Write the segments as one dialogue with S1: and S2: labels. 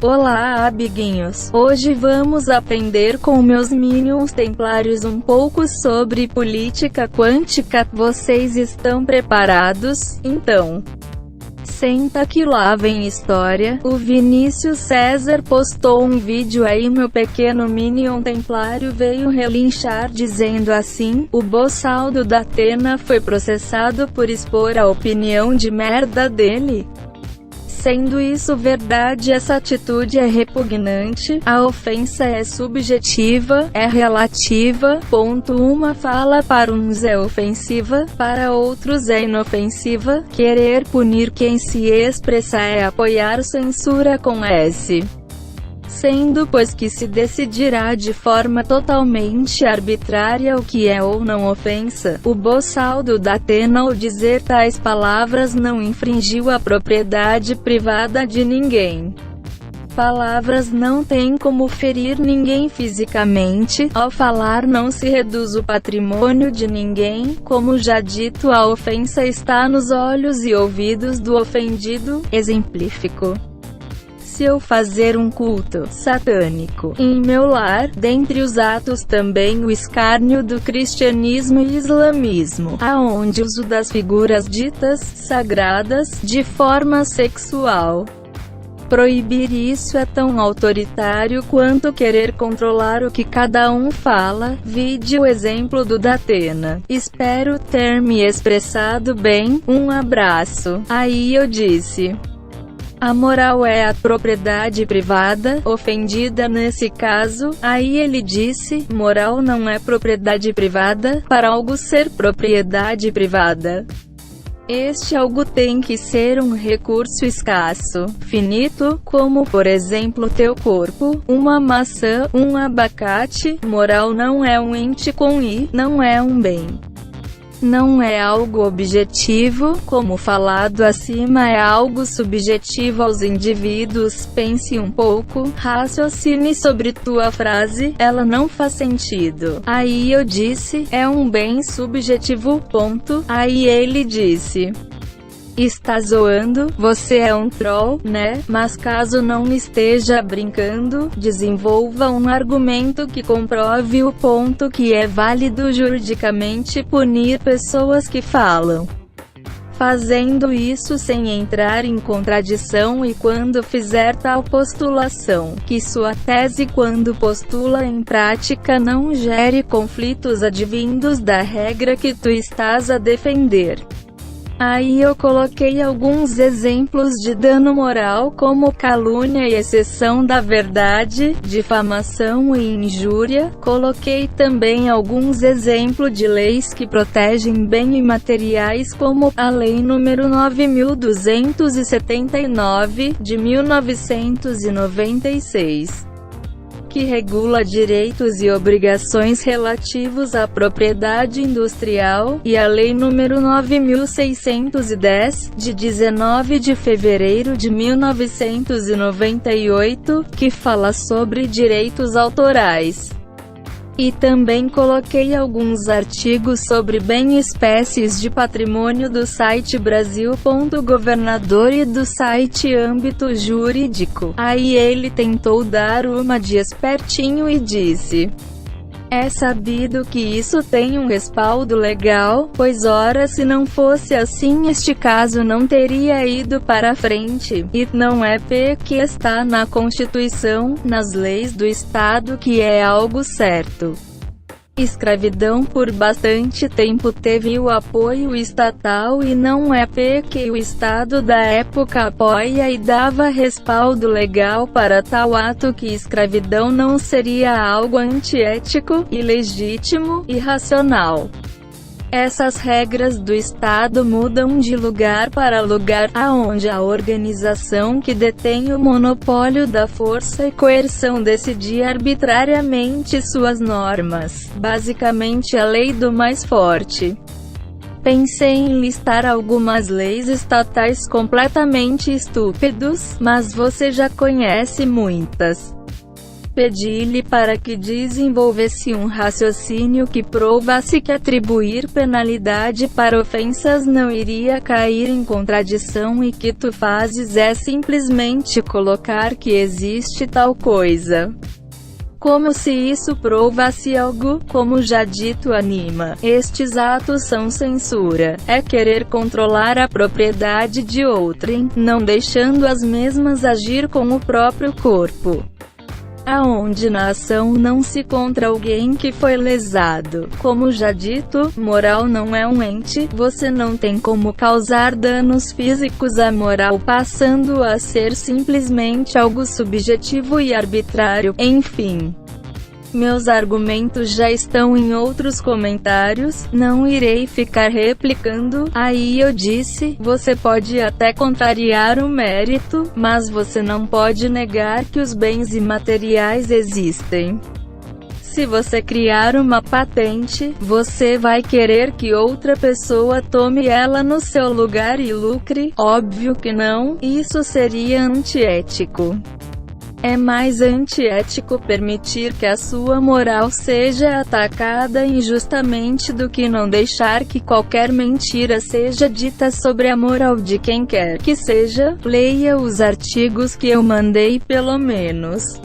S1: Olá, amiguinhos! Hoje vamos aprender com meus Minions Templários um pouco sobre política quântica. Vocês estão preparados? Então, senta que lá vem história. O Vinícius César postou um vídeo aí, meu pequeno Minion Templário veio relinchar dizendo assim: o Bossaldo da Atena foi processado por expor a opinião de merda dele. Sendo isso verdade, essa atitude é repugnante, a ofensa é subjetiva, é relativa. Uma fala para uns é ofensiva, para outros é inofensiva. Querer punir quem se expressa é apoiar censura com S. Sendo pois que se decidirá de forma totalmente arbitrária o que é ou não ofensa. O Bossaldo da Atena, ao dizer tais palavras, não infringiu a propriedade privada de ninguém. Palavras não têm como ferir ninguém fisicamente, ao falar não se reduz o patrimônio de ninguém. Como já dito, a ofensa está nos olhos e ouvidos do ofendido. Exemplifico: se eu fazer um culto satânico em meu lar, dentre os atos também o escárnio do cristianismo e islamismo, aonde uso das figuras ditas sagradas de forma sexual. Proibir isso é tão autoritário quanto querer controlar o que cada um fala. Vide o exemplo do da Atena. Espero ter me expressado bem. Um abraço. Aí eu disse: a moral é a propriedade privada, ofendida nesse caso. Aí ele disse: moral não é propriedade privada, para algo ser propriedade privada, este algo tem que ser um recurso escasso, finito, como por exemplo teu corpo, uma maçã, um abacate. Moral não é um ente com I, não é um bem. Não é algo objetivo, como falado acima, é algo subjetivo aos indivíduos. Pense um pouco, raciocine sobre tua frase, ela não faz sentido. Aí eu disse: é um bem subjetivo. Aí ele disse: está zoando, você é um troll, né? Mas caso não esteja brincando, desenvolva um argumento que comprove o ponto que é válido juridicamente punir pessoas que falam. Fazendo isso sem entrar em contradição, e quando fizer tal postulação, que sua tese, quando postula em prática, não gere conflitos advindos da regra que tu estás a defender. Aí eu coloquei alguns exemplos de dano moral, como calúnia e exceção da verdade, difamação e injúria. Coloquei também alguns exemplos de leis que protegem bens imateriais, como a Lei nº 9.279, de 1996. que regula direitos e obrigações relativos à propriedade industrial, e a Lei nº 9.610, de 19 de fevereiro de 1998, que fala sobre direitos autorais. E também coloquei alguns artigos sobre espécies de patrimônio do site Brasil.governador e do site Âmbito Jurídico. Aí ele tentou dar uma de espertinho e disse: é sabido que isso tem um respaldo legal, pois ora, se não fosse assim este caso não teria ido para frente, e não é que está na Constituição, nas leis do Estado, que é algo certo. Escravidão por bastante tempo teve o apoio estatal, e não é que o Estado da época apoia e dava respaldo legal para tal ato, que escravidão não seria algo antiético, ilegítimo, irracional. Essas regras do Estado mudam de lugar para lugar, aonde a organização que detém o monopólio da força e coerção decide arbitrariamente suas normas, basicamente a lei do mais forte. Pensei em listar algumas leis estatais completamente estúpidos, mas você já conhece muitas. Pedi-lhe para que desenvolvesse um raciocínio que provasse que atribuir penalidade para ofensas não iria cair em contradição e que tu fazes é simplesmente colocar que existe tal coisa. Como se isso provasse algo, como já dito anima. Estes atos são censura. É querer controlar a propriedade de outrem, não deixando as mesmas agir com o próprio corpo. Aonde na ação não se contra alguém que foi lesado. Como já dito, moral não é um ente, você não tem como causar danos físicos à moral passando a ser simplesmente algo subjetivo e arbitrário, enfim. Meus argumentos já estão em outros comentários, não irei ficar replicando. Aí eu disse, você pode até contrariar o mérito, mas você não pode negar que os bens imateriais existem. Se você criar uma patente, você vai querer que outra pessoa tome ela no seu lugar e lucre? Óbvio que não, isso seria antiético. É mais antiético permitir que a sua moral seja atacada injustamente do que não deixar que qualquer mentira seja dita sobre a moral de quem quer que seja. Leia os artigos que eu mandei pelo menos.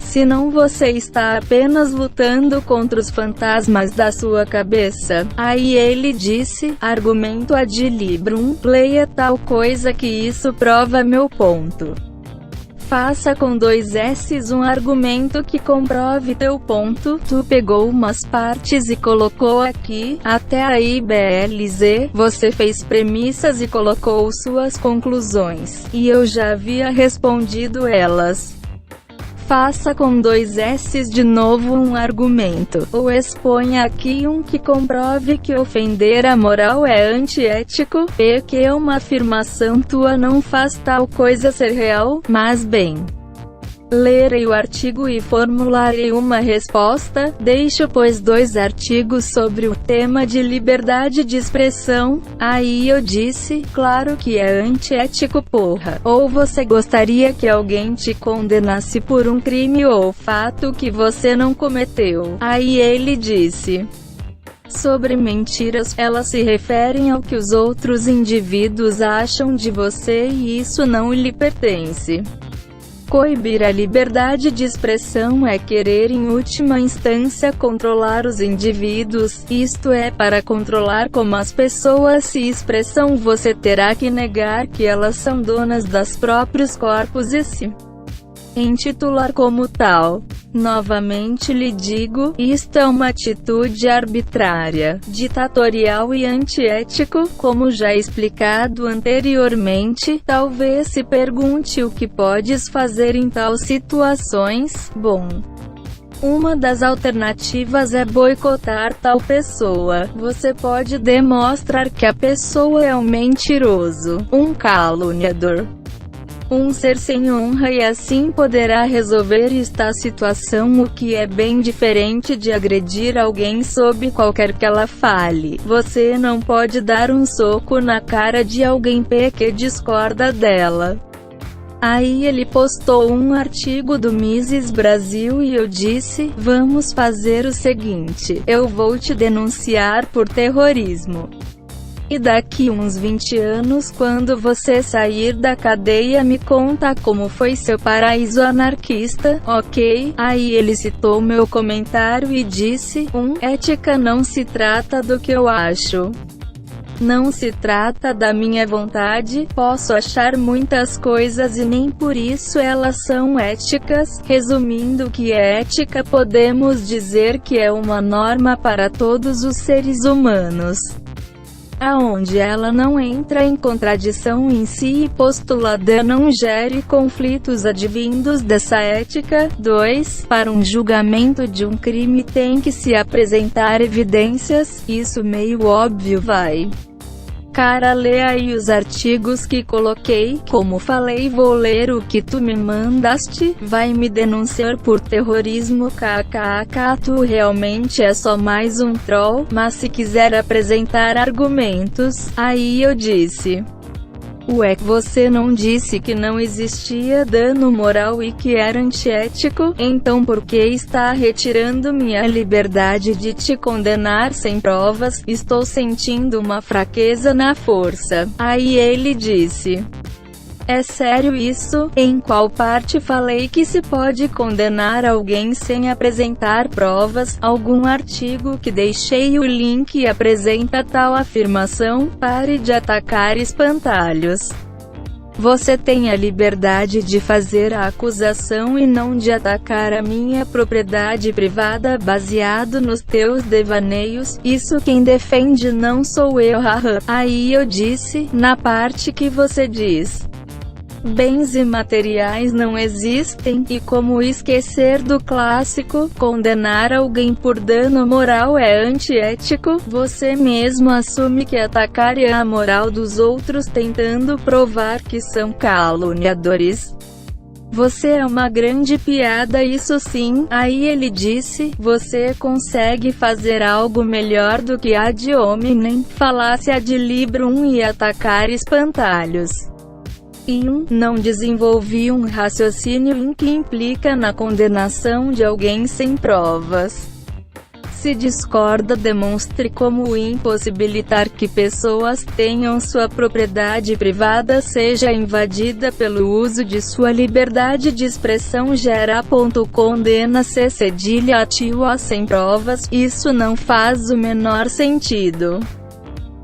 S1: Senão você está apenas lutando contra os fantasmas da sua cabeça. Aí ele disse, argumento ad librum, leia tal coisa que isso prova meu ponto. Faça com 2 S's um argumento que comprove teu ponto. Tu pegou umas partes e colocou aqui, até aí BLZ, você fez premissas e colocou suas conclusões, e eu já havia respondido elas. Faça com 2 S's de novo um argumento, ou exponha aqui um que comprove que ofender a moral é antiético, e que uma afirmação tua não faz tal coisa ser real, mas bem. Lerei o artigo e formularei uma resposta. Deixo pois 2 artigos sobre o tema de liberdade de expressão. Aí eu disse, claro que é antiético porra. Ou você gostaria que alguém te condenasse por um crime ou fato que você não cometeu? Aí ele disse, sobre mentiras, elas se referem ao que os outros indivíduos acham de você e isso não lhe pertence. Coibir a liberdade de expressão é querer em última instância controlar os indivíduos, isto é, para controlar como as pessoas se expressam você terá que negar que elas são donas dos próprios corpos e se intitular como tal. Novamente lhe digo, isto é uma atitude arbitrária, ditatorial e antiético, como já explicado anteriormente. Talvez se pergunte o que podes fazer em tal situações. Bom, uma das alternativas é boicotar tal pessoa. Você pode demonstrar que a pessoa é um mentiroso, um caluniador, um ser sem honra e assim poderá resolver esta situação, o que é bem diferente de agredir alguém sob qualquer que ela fale. Você não pode dar um soco na cara de alguém que discorda dela. Aí ele postou um artigo do Mises Brasil e eu disse, vamos fazer o seguinte, eu vou te denunciar por terrorismo. E daqui uns 20 anos, quando você sair da cadeia, me conta como foi seu paraíso anarquista, ok? Aí ele citou meu comentário e disse, ética não se trata do que eu acho. Não se trata da minha vontade, posso achar muitas coisas e nem por isso elas são éticas. Resumindo o que é ética, podemos dizer que é uma norma para todos os seres humanos. aonde ela não entra em contradição em si e postulada não gere conflitos advindos dessa ética. 2. Para um julgamento de um crime tem que se apresentar evidências, isso meio óbvio vai. Cara, lê aí os artigos que coloquei, como falei vou ler o que tu me mandaste, vai me denunciar por terrorismo kkk, tu realmente é só mais um troll, mas se quiser apresentar argumentos, aí eu disse. Ué, você não disse que não existia dano moral e que era antiético? Então por que está retirando minha liberdade de te condenar sem provas? Estou sentindo uma fraqueza na força. Aí ele disse. É sério isso? Em qual parte falei que se pode condenar alguém sem apresentar provas? Algum artigo que deixei o link e apresenta tal afirmação? Pare de atacar espantalhos. Você tem a liberdade de fazer a acusação e não de atacar a minha propriedade privada baseado nos teus devaneios. Isso quem defende não sou eu, haha. Aí eu disse, na parte que você diz. Bens imateriais não existem, e como esquecer do clássico, condenar alguém por dano moral é antiético, você mesmo assume que atacar a moral dos outros tentando provar que são caluniadores. Você é uma grande piada, isso sim. Aí ele disse, você consegue fazer algo melhor do que ad hominem, falácia de livro 1 e atacar espantalhos. Não desenvolvi um raciocínio em que implica na condenação de alguém sem provas. Se discorda, demonstre como impossibilitar que pessoas tenham sua propriedade privada seja invadida pelo uso de sua liberdade de expressão gera. Condena-se cedilha ativa sem provas, isso não faz o menor sentido.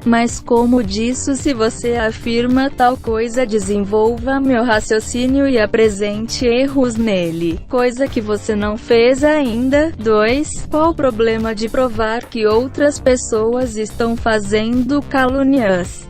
S1: Mas como disso, se você afirma tal coisa, desenvolva meu raciocínio e apresente erros nele, coisa que você não fez ainda. 2. Qual o problema de provar que outras pessoas estão fazendo calúnias?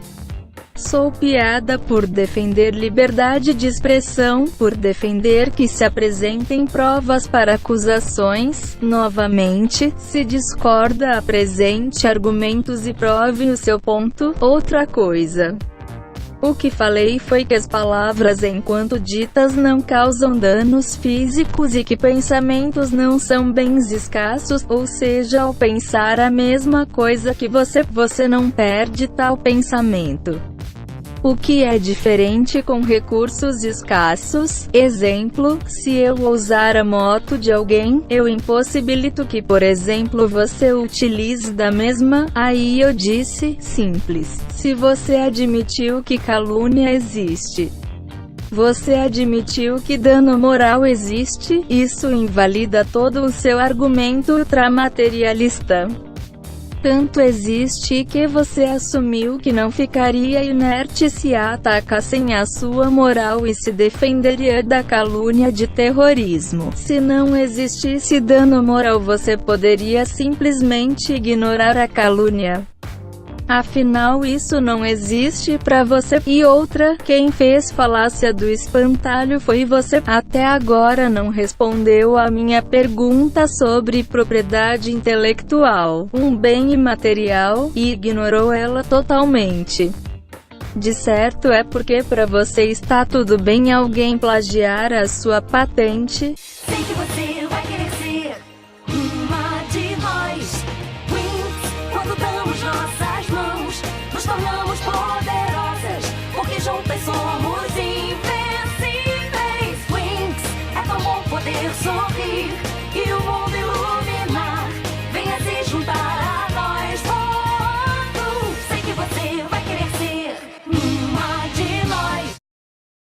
S1: Sou piada por defender liberdade de expressão, por defender que se apresentem provas para acusações. Novamente, se discorda, apresente argumentos e prove o seu ponto. Outra coisa. O que falei foi que as palavras enquanto ditas não causam danos físicos e que pensamentos não são bens escassos, ou seja, ao pensar a mesma coisa que você não perde tal pensamento. O que é diferente com recursos escassos? Exemplo, se eu usar a moto de alguém, eu impossibilito que, por exemplo, você utilize da mesma. Aí eu disse, simples. Se você admitiu que calúnia existe, você admitiu que dano moral existe, isso invalida todo o seu argumento ultramaterialista. Tanto existe que você assumiu que não ficaria inerte se a atacassem a sua moral e se defenderia da calúnia de terrorismo. Se não existisse dano moral, você poderia simplesmente ignorar a calúnia. Afinal, isso não existe pra você. E outra, quem fez falácia do espantalho foi você. Até agora não respondeu a minha pergunta sobre propriedade intelectual, um bem imaterial, e ignorou ela totalmente. De certo é porque pra você está tudo bem alguém plagiar a sua patente.
S2: Sei que você vai querer ser uma de nós. Wings, quando damos nossas mãos, nos tornamos poderosas, porque juntas somos invencíveis. Wings, é tão bom poder sorrir.